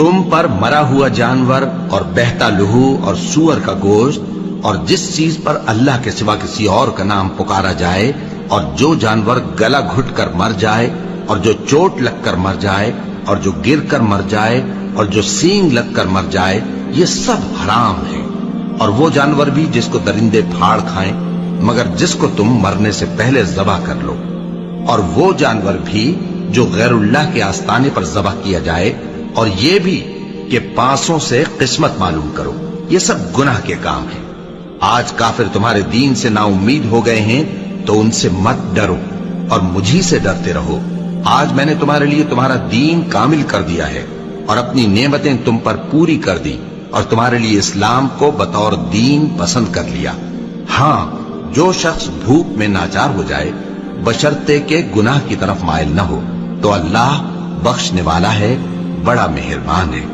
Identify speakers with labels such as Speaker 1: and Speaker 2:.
Speaker 1: تم پر مرا ہوا جانور اور بہتا لہو اور سور کا گوشت اور جس چیز پر اللہ کے سوا کسی اور کا نام پکارا جائے اور جو جانور گلا گھٹ کر مر جائے اور جو چوٹ لگ کر مر جائے اور جو گر کر مر جائے اور جو سینگ لگ کر مر جائے، یہ سب حرام ہے۔ اور وہ جانور بھی جس کو درندے پھاڑ کھائیں مگر جس کو تم مرنے سے پہلے ذبح کر لو، اور وہ جانور بھی جو غیر اللہ کے آستانے پر ذبح کیا جائے، اور یہ بھی کہ پانسوں سے قسمت معلوم کرو، یہ سب گناہ کے کام ہیں۔ آج کافر تمہارے دین سے نا امید ہو گئے ہیں تو ان سے مت ڈرو اور مجھی سے ڈرتے رہو۔ آج میں نے تمہارے لیے تمہارا دین کامل کر دیا ہے اور اپنی نعمتیں تم پر پوری کر دی اور تمہارے لیے اسلام کو بطور دین پسند کر لیا۔ ہاں، جو شخص بھوک میں ناچار ہو جائے بشرطے کہ گناہ کی طرف مائل نہ ہو تو اللہ بخشنے والا ہے، بڑا مہربان ہے۔